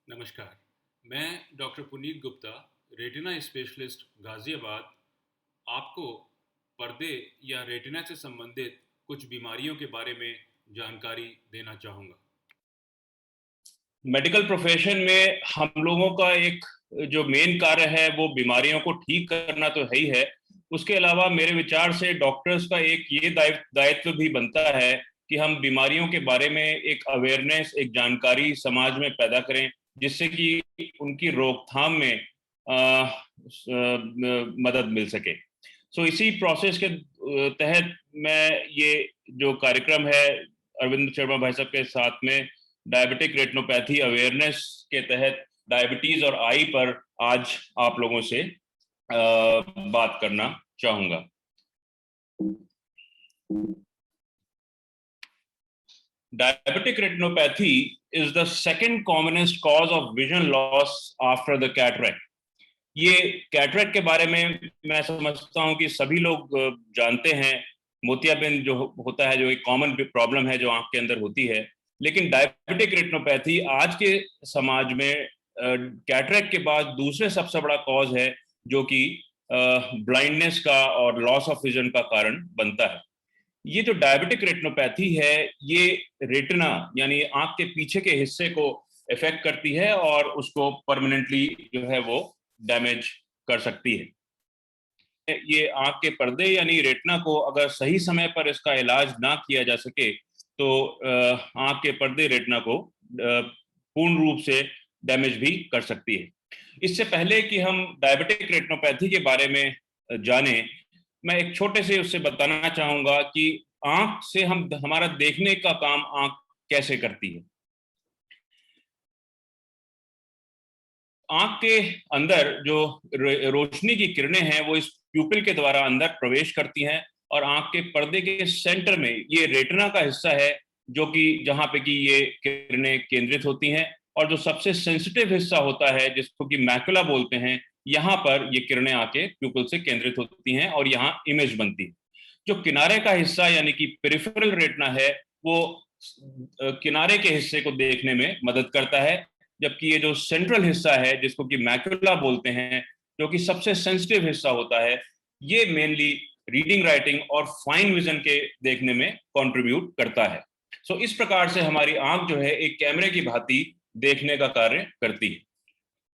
नमस्कार। मैं doctor Puneet Gupta, retina specialist Ghaziabad, आपको पर्दे या रेटिना से संबंधित कुछ बीमारियों के बारे में जानकारी देना चाहूँगा। मेडिकल प्रोफेशन में हम लोगों का एक जो मेन कार्य है वो बीमारियों को ठीक करना तो है ही है। उसके अलावा मेरे विचार से डॉक्टर्स का एक ये दायित्व भी बनता है कि हम बीमारियों के बारे में एक अवेयरनेस, एक जानकारी समाज में पैदा करें, जिससे कि उनकी रोकथाम में मदद मिल सके। सो इसी प्रोसेस के तहत मैं ये जो कार्यक्रम है अरविंद शर्मा भाई साहब के साथ में डायबिटिक रेटिनोपैथी अवेयरनेस के तहत डायबिटीज और आई पर आज आप लोगों से बात करना चाहूंगा। Diabetic retinopathy is the second commonest cause of vision loss after the cataract. ये कैटरेक्ट के बारे में मैं समझता हूँ कि सभी लोग जानते हैं। मोतियाबिंद जो होता है, जो एक कॉमन प्रॉब्लम है जो आंख के अंदर होती है, लेकिन डायबिटिक रेटिनोपैथी आज के समाज में कैटरेक्ट के बाद दूसरे सबसे बड़ा कॉज है, जो कि ब्लाइंडनेस का और लॉस ऑफ विजन का कारण बनता है। ये जो डायबिटिक रेटिनोपैथी है, ये रेटिना यानी आंख के पीछे के हिस्से को इफेक्ट करती है और उसको परमानेंटली जो है वो डैमेज कर सकती है। ये आंख के पर्दे यानी रेटिना को अगर सही समय पर इसका इलाज ना किया जा सके तो आंख के पर्दे रेटिना को पूर्ण रूप से डैमेज भी कर सकती है। इससे पहले कि हम डायबिटिक रेटिनोपैथी के बारे में जाने, मैं एक छोटे से उससे बताना चाहूंगा कि आंख से हम हमारा देखने का काम आंख कैसे करती है। आंख के अंदर जो रोशनी की किरणें हैं वो इस प्यूपिल के द्वारा अंदर प्रवेश करती हैं और आंख के पर्दे के सेंटर में ये रेटिना का हिस्सा है, जो कि जहां पे कि ये किरणें केंद्रित होती हैं, और जो सबसे सेंसिटिव हिस्सा होता है जिसको कि मैकुला बोलते हैं, यहाँ पर ये किरणें आके प्यूपिल से केंद्रित होती हैं और यहाँ इमेज बनती है। जो किनारे का हिस्सा यानी कि पेरिफेरल रेटिना है, वो किनारे के हिस्से को देखने में मदद करता है, जबकि ये जो सेंट्रल हिस्सा है जिसको कि मैकुला बोलते हैं, जो कि सबसे सेंसिटिव हिस्सा होता है, ये मेनली रीडिंग, राइटिंग और फाइन विजन के देखने में कंट्रीब्यूट करता है। सो इस प्रकार से हमारी आंख जो है एक कैमरे की भांति देखने का कार्य करती है।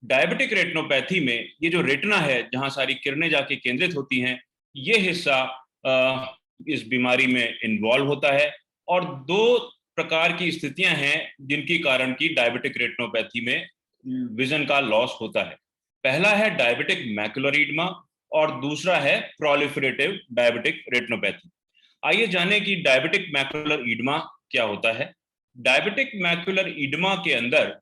डायबिटिक रेटिनोपैथी में ये जो रेटिना है जहां सारी किरणें जाके केंद्रित होती हैं, ये हिस्सा इस बीमारी में इन्वॉल्व होता है। और दो प्रकार की स्थितियां हैं जिनकी कारण की डायबिटिक रेटिनोपैथी में विजन का लॉस होता है। पहला है डायबिटिक मैकुलर ईडमा और दूसरा है प्रोलिफरेटिव डायबिटिक रेटिनोपैथी। आइए जानें कि डायबिटिक मैकुलर ईडमा क्या होता है। डायबिटिक मैकुलर ईडमा के अंदर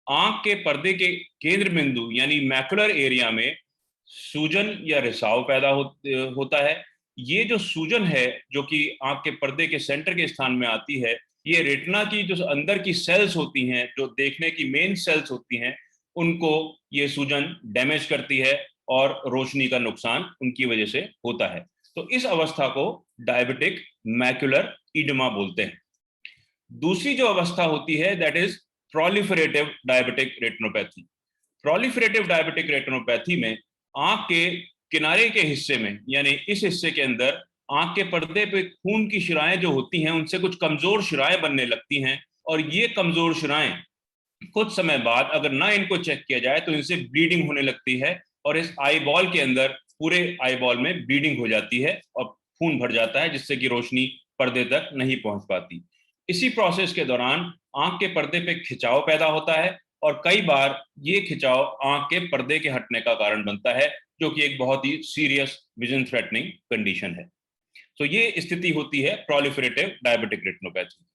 आंख के पर्दे के केंद्र बिंदु यानी मैकुलर एरिया में सूजन या रिसाव पैदा होता है। ये जो सूजन है जो कि आंख के पर्दे के सेंटर के स्थान में आती है, ये रेटिना की जो अंदर की सेल्स होती हैं, जो देखने की मेन सेल्स होती हैं, उनको ये सूजन डैमेज करती है और रोशनी का नुकसान उनकी वजह से होता है। तो इस अवस्था को डायबिटिक मैकुलर ईडमा बोलते हैं। दूसरी जो अवस्था होती है that is proliferative diabetic retinopathy. Proliferative diabetic retinopathy में आंख के किनारे के हिस्से में यानी इस हिस्से के अंदर आंख के पर्दे पे खून की शिराएं जो होती हैं उनसे कुछ कमजोर शिराएं बनने लगती हैं, और ये कमजोर शिराएं कुछ समय बाद अगर ना इनको चेक किया जाए तो इनसे ब्लीडिंग होने लगती है और इस आई बॉल के अंदर पूरे आई बॉल में ब्लीडिंग हो जाती है और खून भर जाता है, जिससे कि रोशनी पर्दे तक नहीं पहुंच पाती। इसी प्रोसेस के दौरान आंख के पर्दे पे खिंचाव पैदा होता है और कई बार ये खिंचाव आंख के पर्दे के हटने का कारण बनता है, जो कि एक बहुत ही सीरियस विजन थ्रेटनिंग कंडीशन है। तो ये स्थिति होती है प्रोलिफरेटिव डायबिटिक रेटिनोपैथी।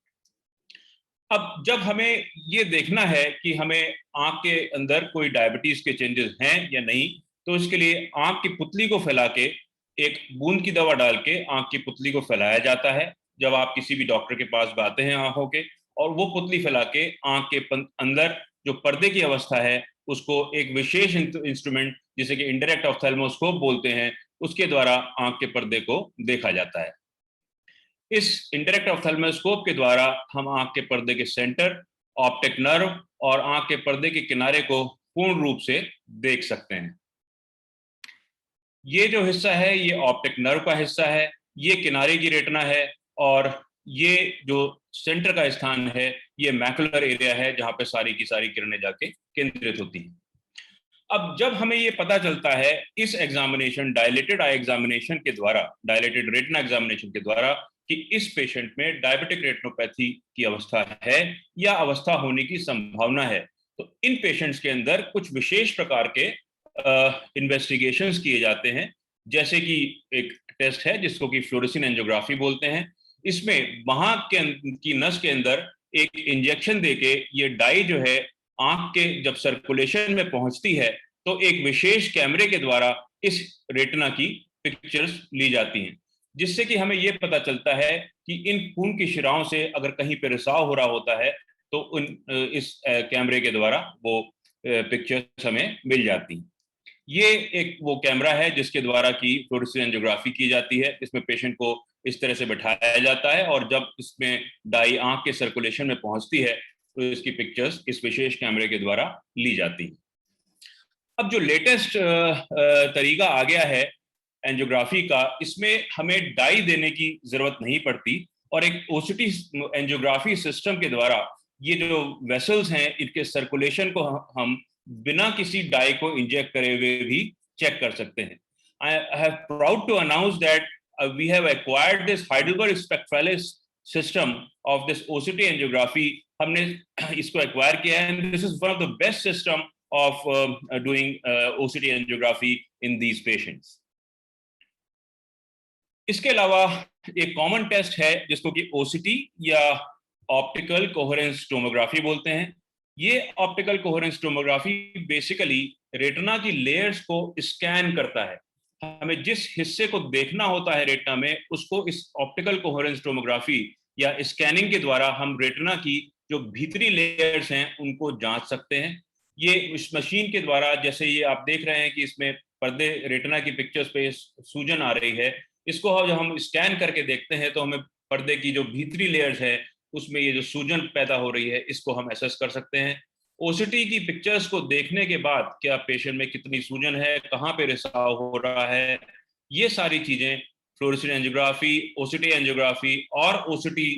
अब जब हमें ये देखना है कि हमें आंख के अंदर कोई डायबिटीज के चेंजेस हैं या नहीं, तो इसके लिए आंख की पुतली को फैला के एक बूंद की दवा डाल के आंख की पुतली को फैलाया जाता है। जब आप किसी भी डॉक्टर के पास आते हैं आंखों के, और वो पुतली फैला के आंख के अंदर जो पर्दे की अवस्था है उसको एक विशेष इंस्ट्रूमेंट जिसे कि इंडायरेक्ट ऑप्थेल्मोस्कोप बोलते हैं, उसके द्वारा आंख के पर्दे को देखा जाता है। इस इंडायरेक्ट ऑप्थेल्मोस्कोप के द्वारा हम आंख के पर्दे के सेंटर ऑप्टिक नर्व और आंख के पर्दे के किनारे को पूर्ण रूप से देख सकते हैं। ये जो हिस्सा है ये ऑप्टिक नर्व का हिस्सा है, ये किनारे की रेटिना है, और ये जो सेंटर का स्थान है ये मैकुलर एरिया है जहां पे सारी की सारी किरणें जाके केंद्रित होती हैं। अब जब हमें ये पता चलता है इस एग्जामिनेशन, डायलेटेड आई एग्जामिनेशन के द्वारा, डायलेटेड रेटिना एग्जामिनेशन के द्वारा, कि इस पेशेंट में डायबिटिक रेटिनोपैथी की अवस्था है या अवस्था होने की संभावना है, तो इन पेशेंट्स के अंदर कुछ विशेष प्रकार के इन्वेस्टिगेशंस किए जाते हैं। जैसे कि एक टेस्ट है जिसको कि फ्लोरेसेंट एंजियोग्राफी बोलते हैं। इसमें वहां की नस के अंदर एक इंजेक्शन देके ये डाई जो है आंख के जब सर्कुलेशन में पहुंचती है तो एक विशेष कैमरे के द्वारा इस रेटिना की पिक्चर्स ली जाती हैं, जिससे कि हमें यह पता चलता है कि इन खून की शिराओं से अगर कहीं पर रिसाव हो रहा होता है तो इस कैमरे के द्वारा वो पिक्चर्स हमें मिल जाती हैं। ये एक वो कैमरा है जिसके द्वारा की फ्लोरेसेंट एंजियोग्राफी की जाती है। इसमें पेशेंट को इस तरह से बैठाया जाता है और जब इसमें डाई आंख के सर्कुलेशन में पहुंचती है तो इसकी पिक्चर्स इस विशेष कैमरे के द्वारा ली जाती है। अब जो लेटेस्ट तरीका आ गया है एंजियोग्राफी का, इसमें हमें डाई देने की जरूरत नहीं पड़ती और एक ओसीटी एंजियोग्राफी सिस्टम के द्वारा ये जो वेसल्स हैं इनके सर्कुलेशन को हम बिना किसी डाई को इंजेक्ट करे हुए भी चेक कर सकते हैं। I have proud to announce that we have acquired this Heidelberg Spectralis system of this OCT angiography. हमने इसको एक्वायर किया है and this is one of the best system of doing OCT angiography in these patients. इसके अलावा एक common test है जिसको कि OCT या ऑप्टिकल कोहेरेंस टोमोग्राफी बोलते हैं। ये optical coherence tomography basically retina की लेयर्स को स्कैन करता है। हमें जिस हिस्से को देखना होता है रेटिना में उसको इस ऑप्टिकल कोहेरेंस टोमोग्राफी या स्कैनिंग के द्वारा हम रेटिना की जो भीतरी लेयर्स हैं उनको जांच सकते हैं। ये इस मशीन के द्वारा, जैसे ये आप देख रहे हैं कि इसमें पर्दे रेटिना की पिक्चर्स पे सूजन आ रही है, इसको जब हम स्कैन करके देखते हैं तो हमें पर्दे की जो भीतरी लेयर्स है उसमें ये जो सूजन पैदा हो रही है इसको हम एसेस कर सकते हैं। ओसीटी की पिक्चर्स को देखने के बाद क्या पेशेंट में कितनी सूजन है, कहाँ पे रिसाव हो रहा है, ये सारी चीजें फ्लोरेसेंट एंजियोग्राफी, ओसीटी एंजियोग्राफी और ओसीटी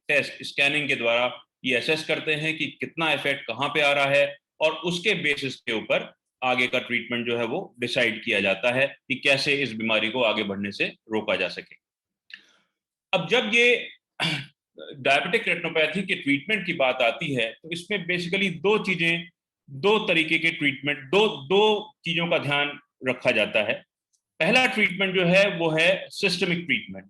टेस्ट स्कैनिंग के द्वारा ये एसेस करते हैं कि कितना इफेक्ट कहाँ पे आ रहा है और उसके बेसिस के ऊपर आगे का ट्रीटमेंट जो है वो डिसाइड किया जाता है कि कैसे इस बीमारी को आगे बढ़ने से रोका जा सके। अब जब ये डायबिटिक रेटिनोपैथी के ट्रीटमेंट की बात आती है तो इसमें बेसिकली दो तरीके के ट्रीटमेंट, दो चीजों का ध्यान रखा जाता है। पहला ट्रीटमेंट जो है वो है सिस्टमिक ट्रीटमेंट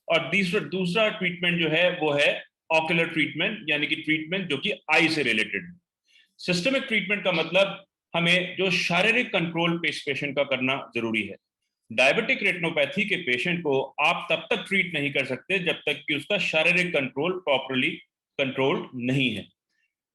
और दूसरा ट्रीटमेंट जो है वो है ऑक्यूलर ट्रीटमेंट, यानी कि ट्रीटमेंट जो कि आई से रिलेटेड है। सिस्टमिक ट्रीटमेंट का मतलब हमें जो शारीरिक कंट्रोल पेशेंट का करना जरूरी है। डायबिटिक रेटिनोपैथी के पेशेंट को आप तब तक ट्रीट नहीं कर सकते जब तक कि उसका शारीरिक कंट्रोल प्रॉपरली कंट्रोल नहीं है।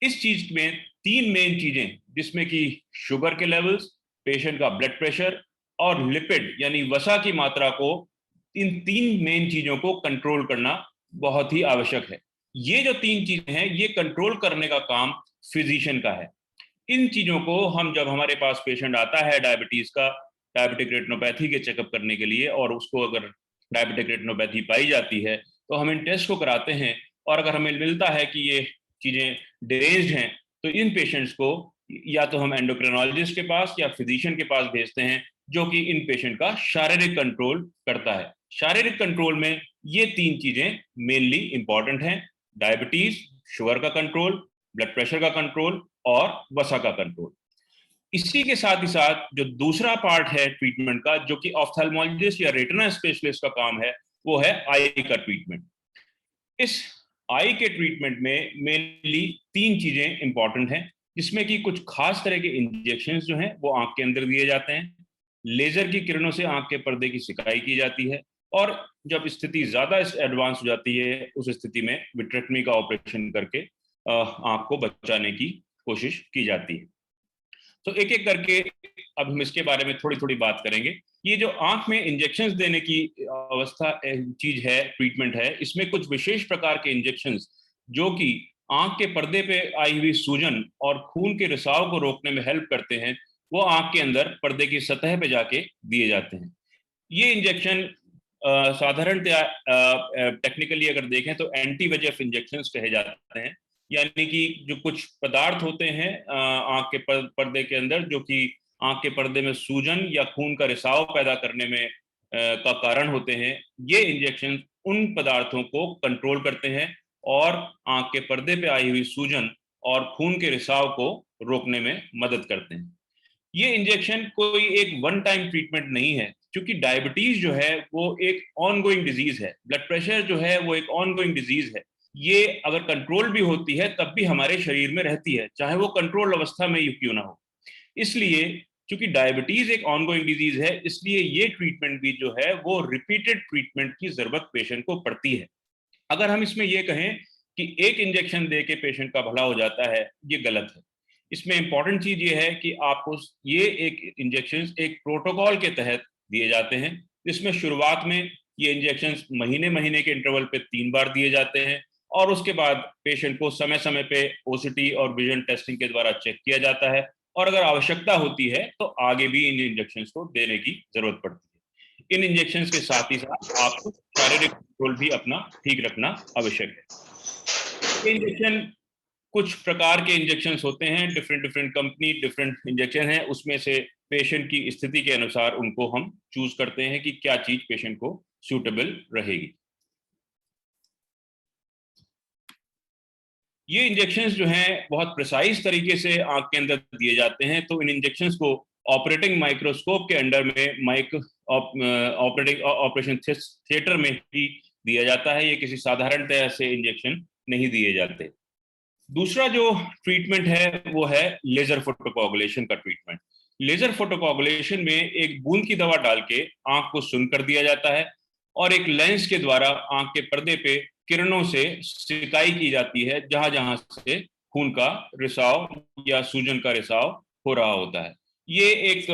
इस चीज में तीन मेन चीजें, जिसमें कि शुगर के लेवल्स, पेशेंट का ब्लड प्रेशर और लिपिड यानी वसा की मात्रा को, इन तीन मेन चीजों को कंट्रोल करना बहुत ही आवश्यक है। ये जो तीन चीजें हैं ये कंट्रोल करने का काम फिजिशियन का है। इन चीजों को हम, जब हमारे पास पेशेंट आता है डायबिटिक रेटिनोपैथी के चेकअप करने के लिए और उसको अगर डायबिटिक रेटिनोपैथी पाई जाती है तो हम इन टेस्ट को कराते हैं और अगर हमें मिलता है कि ये चीजें डिरेंज्ड हैं तो इन पेशेंट्स को या तो हम एंडोक्रिनोलॉजिस्ट के पास या फिजिशियन के पास भेजते हैं जो कि इन पेशेंट का शारीरिक कंट्रोल करता है। शारीरिक कंट्रोल में ये तीन चीजें मेनली इंपॉर्टेंट हैं: डायबिटीज, शुगर का कंट्रोल, ब्लड प्रेशर का कंट्रोल और वसा का कंट्रोल। इसी के साथ ही साथ जो दूसरा पार्ट है ट्रीटमेंट का, जो कि ऑफ्थेल्मोलॉजिस्ट या रेटिना स्पेशलिस्ट का काम है, वो है आई का ट्रीटमेंट। इस आई के ट्रीटमेंट में मेनली तीन चीजें इंपॉर्टेंट हैं, जिसमें कि कुछ खास तरह के इंजेक्शंस जो हैं वो आंख के अंदर दिए जाते हैं, लेजर की किरणों से आंख के पर्दे की सिकाई की जाती है और जब स्थिति ज्यादा एडवांस हो जाती है उस स्थिति में विट्रेक्टमी का ऑपरेशन करके आंख को बचाने की कोशिश की जाती है। तो एक एक करके अब हम इसके बारे में थोड़ी थोड़ी बात करेंगे। ये जो आंख में इंजेक्शंस देने की अवस्था चीज है, ट्रीटमेंट है, इसमें कुछ विशेष प्रकार के इंजेक्शंस जो कि आंख के पर्दे पे आई हुई सूजन और खून के रिसाव को रोकने में हेल्प करते हैं, वो आंख के अंदर पर्दे की सतह पे जाके दिए जाते हैं। ये इंजेक्शन साधारणतया टेक्निकली अगर देखें तो एंटी VEGF इंजेक्शंस कहे जाते हैं, यानी कि जो कुछ पदार्थ होते हैं आंख के पर्दे के अंदर, जो कि आंख के पर्दे में सूजन या खून का रिसाव पैदा करने में का कारण होते हैं, ये इंजेक्शन उन पदार्थों को कंट्रोल करते हैं और आंख के पर्दे पे आई हुई सूजन और खून के रिसाव को रोकने में मदद करते हैं। ये इंजेक्शन कोई एक वन टाइम ट्रीटमेंट नहीं है, क्योंकि डायबिटीज जो है वो एक ऑनगोइंग डिजीज है, ब्लड प्रेशर जो है वो एक ऑनगोइंग डिजीज है। ये अगर कंट्रोल भी होती है तब भी हमारे शरीर में रहती है, चाहे वो कंट्रोल अवस्था में ही क्यों ना हो। इसलिए क्योंकि डायबिटीज एक ऑनगोइंग डिजीज है, इसलिए ये ट्रीटमेंट भी जो है वो रिपीटेड ट्रीटमेंट की जरूरत पेशेंट को पड़ती है। अगर हम इसमें ये कहें कि एक इंजेक्शन दे के पेशेंट का भला हो जाता है, ये गलत है। इसमें इंपॉर्टेंट चीज ये है कि आपको ये एक इंजेक्शन एक प्रोटोकॉल के तहत दिए जाते हैं। इसमें शुरुआत में ये इंजेक्शन महीने महीने के इंटरवल पे 3 बार दिए जाते हैं और उसके बाद पेशेंट को समय समय पे OCT और विजन टेस्टिंग के द्वारा चेक किया जाता है, और अगर आवश्यकता होती है तो आगे भी इन इंजेक्शन को देने की जरूरत पड़ती है। इन इंजेक्शन के साथ ही साथ आपको शारीरिक कंट्रोल भी अपना ठीक रखना आवश्यक है। इंजेक्शन कुछ प्रकार के इंजेक्शन होते हैं, different different company different injection है, उसमें से पेशेंट की स्थिति के अनुसार उनको हम चूज करते हैं कि क्या चीज पेशेंट को सूटेबल रहेगी। ये इंजेक्शंस जो हैं बहुत प्रिसाइज तरीके से आंख के अंदर दिए जाते हैं, तो इन इंजेक्शंस को ऑपरेटिंग माइक्रोस्कोप के अंडर में ऑपरेशन थिएटर में ही दिया जाता है। ये किसी साधारण तरह से इंजेक्शन नहीं दिए जाते। दूसरा जो ट्रीटमेंट है वो है लेजर फोटोकोगुलेशन का ट्रीटमेंट। लेजर फोटोकोगुलेशन में एक बूंद की दवा डाल के आंख को सुन्न कर दिया जाता है और एक लेंस के द्वारा आंख के पर्दे पे किरणों से सिकाई की जाती है जहां जहां से खून का रिसाव या सूजन का रिसाव हो रहा होता है। ये एक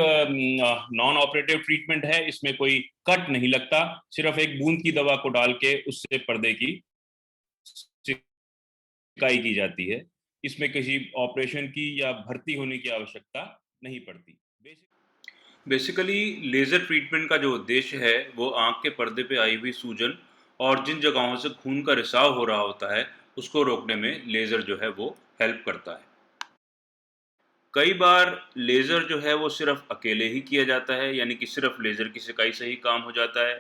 नॉन ऑपरेटिव ट्रीटमेंट है, इसमें कोई कट नहीं लगता, सिर्फ एक बूंद की दवा को डाल के उससे पर्दे की सिकाई की जाती है। इसमें किसी ऑपरेशन की या भर्ती होने की आवश्यकता नहीं पड़ती। बेसिकली लेज़र ट्रीटमेंट का जो उद्देश्य है वो आंख के पर्दे पे आई हुई सूजन और जिन जगहों से खून का रिसाव हो रहा होता है उसको रोकने में लेज़र जो है वो हेल्प करता है। कई बार लेज़र जो है वो सिर्फ अकेले ही किया जाता है, यानी कि सिर्फ लेज़र की सिकाई से ही काम हो जाता है।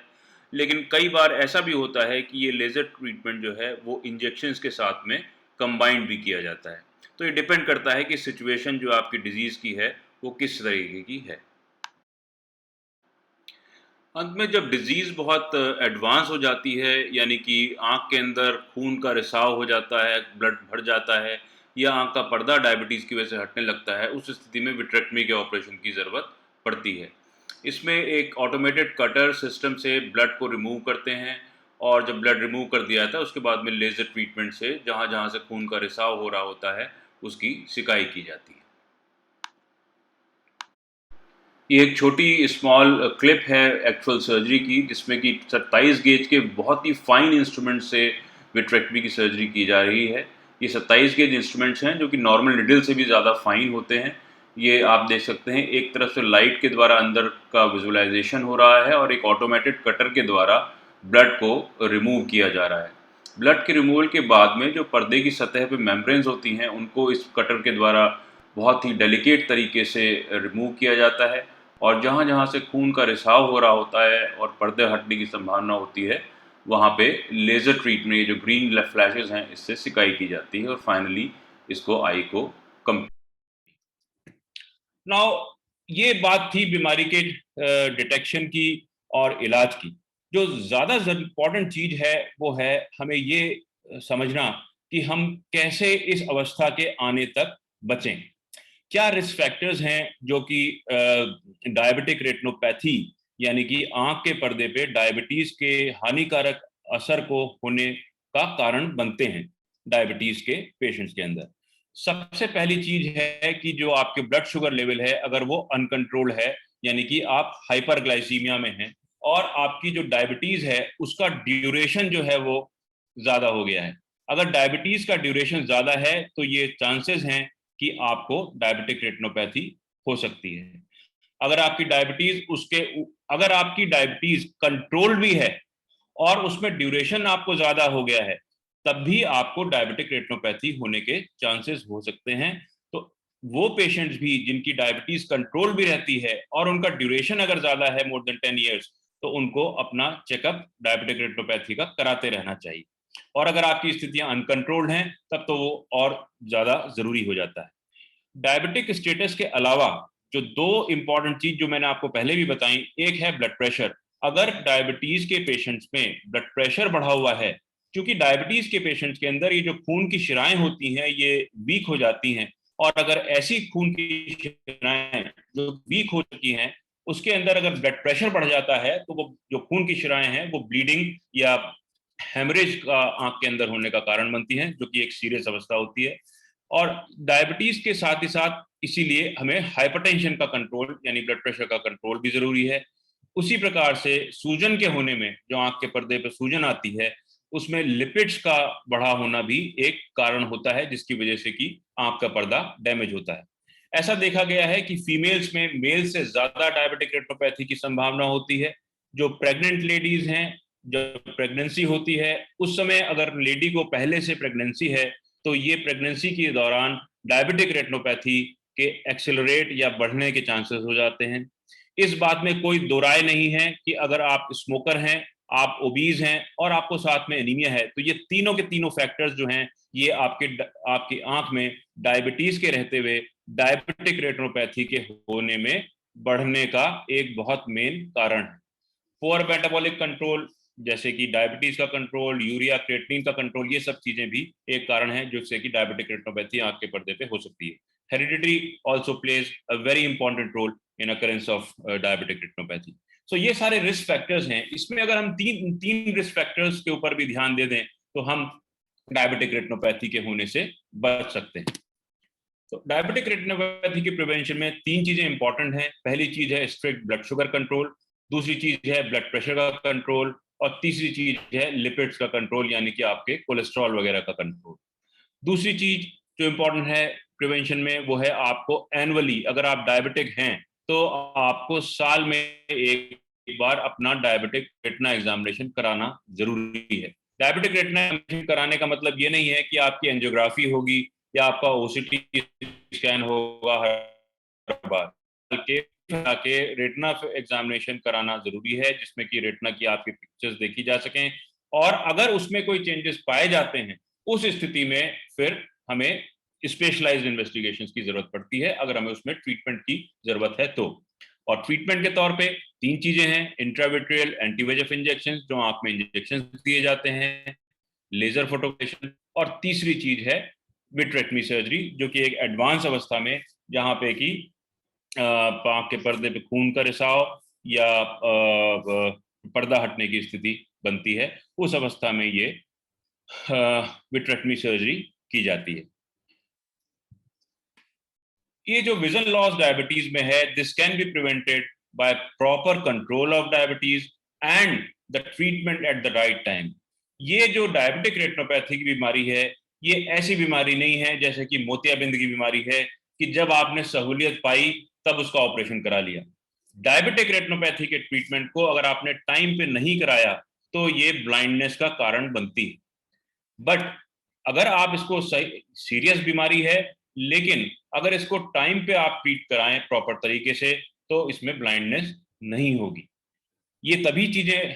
लेकिन कई बार ऐसा भी होता है कि ये लेज़र ट्रीटमेंट जो है वो इंजेक्शंस के साथ में कंबाइंड भी किया जाता है। तो ये डिपेंड करता है कि सिचुएशन जो आपकी डिजीज़ की है वो किस तरीके की है। अंत में जब डिज़ीज़ बहुत एडवांस हो जाती है, यानी कि आँख के अंदर खून का रिसाव हो जाता है, ब्लड बढ़ जाता है या आँख का पर्दा डायबिटीज़ की वजह से हटने लगता है, उस स्थिति में विट्रेक्टमी के ऑपरेशन की ज़रूरत पड़ती है। इसमें एक ऑटोमेटेड कटर सिस्टम से ब्लड को रिमूव करते हैं और जब ब्लड रिमूव कर दिया जाता है उसके बाद में लेज़र ट्रीटमेंट से जहाँ-जहाँ से खून का रिसाव हो रहा होता है, उसकी सिकाई की जाती है। ये एक छोटी स्मॉल क्लिप है एक्चुअल सर्जरी की, जिसमें कि 27 गेज के बहुत ही फाइन इंस्ट्रूमेंट से विट्रेक्टमी की सर्जरी की जा रही है। ये 27 गेज इंस्ट्रूमेंट्स हैं जो कि नॉर्मल निडल से भी ज़्यादा फाइन होते हैं। ये आप देख सकते हैं, एक तरफ से लाइट के द्वारा अंदर का विजुअलाइजेशन हो रहा है और एक ऑटोमेटेड कटर के द्वारा ब्लड को रिमूव किया जा रहा है। ब्लड के रिमूवल के बाद में जो पर्दे की सतह पे मेम्ब्रेन्स होती हैं उनको इस कटर के द्वारा बहुत ही डेलिकेट तरीके से रिमूव किया जाता है और जहाँ-जहाँ से खून का रिसाव हो रहा होता है और पर्दे हटने की संभावना होती है, वहाँ पे लेज़र ट्रीटमेंट, ये जो ग्रीन फ्लैशेज़ हैं, इससे सिकाई की जाती है और फाइनली इसको आई को कम। नाउ ये बात थी बीमारी के डिटेक्शन की और इलाज की। जो ज़्यादा इम्पोर्टेंट चीज़ है वो है हमें ये समझना कि हम कैसे इस अवस्था के आने तक बचें। क्या रिस्क फैक्टर्स हैं जो कि डायबिटिक रेटिनोपैथी यानी कि आंख के पर्दे पे डायबिटीज के हानिकारक असर को होने का कारण बनते हैं डायबिटीज के पेशेंट्स के अंदर। सबसे पहली चीज है कि जो आपके ब्लड शुगर लेवल है अगर वो अनकंट्रोल्ड है, यानी कि आप हाइपरग्लाइसीमिया में हैं और आपकी जो डायबिटीज है उसका ड्यूरेशन जो है वो ज्यादा हो गया है, अगर डायबिटीज का ड्यूरेशन ज्यादा है तो ये चांसेस हैं कि आपको डायबिटिक रेटिनोपैथी हो सकती है। अगर आपकी डायबिटीज अगर आपकी डायबिटीज कंट्रोल भी है और उसमें ड्यूरेशन आपको ज्यादा हो गया है, तब भी आपको डायबिटिक रेटिनोपैथी होने के चांसेस हो सकते हैं। तो वो पेशेंट्स भी जिनकी डायबिटीज कंट्रोल भी रहती है और उनका ड्यूरेशन अगर ज्यादा है मोर देन 10 years, तो उनको अपना चेकअप डायबिटिक रेटिनोपैथी का कराते रहना चाहिए। और अगर आपकी स्थितियां अनकंट्रोल्ड हैं तब तो वो और ज्यादा जरूरी हो जाता है। डायबिटिक स्टेटस के अलावा जो दो इंपॉर्टेंट चीज जो मैंने आपको पहले भी बताई, एक है ब्लड प्रेशर। अगर डायबिटीज के पेशेंट्स में ब्लड प्रेशर बढ़ा हुआ है, क्योंकि डायबिटीज के पेशेंट्स के अंदर ये जो खून की शिराएं होती हैं ये वीक हो जाती हैं, और अगर ऐसी खून की शिराएं जो वीक हो चुकी हैं उसके अंदर अगर ब्लड प्रेशर बढ़ जाता है, तो वो जो खून की शिराएं हैं वो ब्लीडिंग या हेमरेज का आंख के अंदर होने का कारण बनती हैं, जो कि एक सीरियस अवस्था होती है। और डायबिटीज के साथ ही साथ इसीलिए हमें हाइपरटेंशन का कंट्रोल यानी ब्लड प्रेशर का कंट्रोल भी जरूरी है। उसी प्रकार से सूजन के होने में, जो आंख के पर्दे पर सूजन आती है, उसमें लिपिड्स का बढ़ा होना भी एक कारण होता है जिसकी वजह से कि आंख का पर्दा डैमेज होता है। ऐसा देखा गया है कि फीमेल्स में मेल से ज्यादा डायबिटिक रेटिनोपैथी की संभावना होती है। जो प्रेग्नेंट लेडीज हैं, जब प्रेगनेंसी होती है उस समय अगर लेडी को पहले से प्रेगनेंसी है, तो ये प्रेगनेंसी के दौरान डायबिटिक रेटिनोपैथी के एक्सेलरेट या बढ़ने के चांसेस हो जाते हैं। इस बात में कोई दो राय नहीं है कि अगर आप स्मोकर हैं, आप ओबीज हैं और आपको साथ में एनीमिया है, तो ये तीनों के तीनों फैक्टर्स जो हैं ये आपकी आंख में डायबिटीज के रहते हुए डायबिटिक रेटिनोपैथी के होने में बढ़ने का एक बहुत मेन कारण है। पुअर मेटाबॉलिक कंट्रोल जैसे कि डायबिटीज का कंट्रोल, यूरिया क्रिएटिनिन का कंट्रोल, ये सब चीजें भी एक कारण है जिससे कि डायबिटिक रेटिनोपैथी आंख के पर्दे पे हो सकती है। Heredity also plays a very important role in occurrence of diabetic retinopathy. So ये सारे रिस्क फैक्टर्स हैं। इसमें अगर हम तीन तीन रिस्क फैक्टर्स के ऊपर भी ध्यान दे दें तो हम डायबिटिक रेटिनोपैथी के होने से बच सकते हैं। तो डायबिटिक रेटिनोपैथी की प्रिवेंशन में तीन चीजें इंपॉर्टेंट हैं। पहली चीज है स्ट्रिक्ट ब्लड शुगर कंट्रोल, दूसरी चीज है ब्लड प्रेशर का कंट्रोल, और तीसरी चीज है लिपिड्स का कंट्रोल यानी कि आपके कोलेस्ट्रॉल वगैरह का कंट्रोल। दूसरी चीज जो इंपॉर्टेंट है प्रिवेंशन में वो है आपको एनुअली, अगर आप डायबिटिक हैं तो आपको साल में एक बार अपना डायबिटिक रेटिना एग्जामिनेशन कराना जरूरी है। डायबिटिक रेटिना एग्जामिनेशन कराने का मतलब ये नहीं है कि आपकी एंजियोग्राफी होगी या आपका ओसीटी स्कैन होगा हर बार, के रेटिना एग्जामिनेशन कराना जरूरी है जिसमें कि रेटिना की आपकी पिक्चर्स देखी जा सकें, और अगर उसमें कोई चेंजेस पाए जाते हैं उस स्थिति में फिर हमें स्पेशलाइज्ड इन्वेस्टिगेशंस की जरूरत पड़ती है, अगर हमें उसमें ट्रीटमेंट की जरूरत है तो। और ट्रीटमेंट के तौर पे तीन चीजें हैं: इंट्राविट्रियल एंटीवेजेफ इंजेक्शन जो आंख में इंजेक्शन दिए जाते हैं, लेजर फोटोग्राफी, और तीसरी चीज है विट्रेक्टमी सर्जरी जो कि एक एडवांस अवस्था में, जहां पे कि आंख के पर्दे पे खून का रिसाव या पर्दा हटने की स्थिति बनती है, उस अवस्था में ये विट्रेक्टमी सर्जरी की जाती है। ये जो विजन लॉस डायबिटीज में है, this can be prevented by proper control of diabetes and the treatment at the right time. ये जो डायबिटिक रेटिनोपैथी की बीमारी है, ये ऐसी बीमारी नहीं है जैसे कि मोतियाबिंद की बीमारी है कि जब आपने सहूलियत पाई तब उसका ऑपरेशन करा लिया। डायबिटिक रेटिनोपैथी के ट्रीटमेंट को अगर आपने टाइम पे नहीं कराया तो ये ब्लाइंडनेस का कारण बनती है। बट अगर आप इसको सही सीरियस बीमारी है, लेकिन अगर इसको टाइम पे आप ट्रीट कराएं प्रॉपर तरीके से, तो इसमें ब्लाइंडनेस नहीं होगी। ये तभी चीजें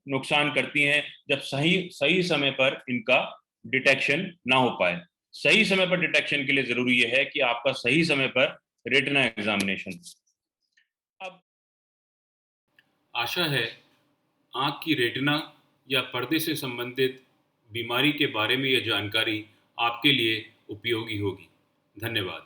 नुकसान करती हैं जब सही सही समय पर इनका डिटेक्शन ना हो पाए। सही समय पर डिटेक्शन के लिए जरूरी यह है कि आपका सही समय पर रेटिना एग्जामिनेशन। अब आशा है आँख की रेटिना या पर्दे से संबंधित बीमारी के बारे में यह जानकारी आपके लिए उपयोगी होगी। धन्यवाद।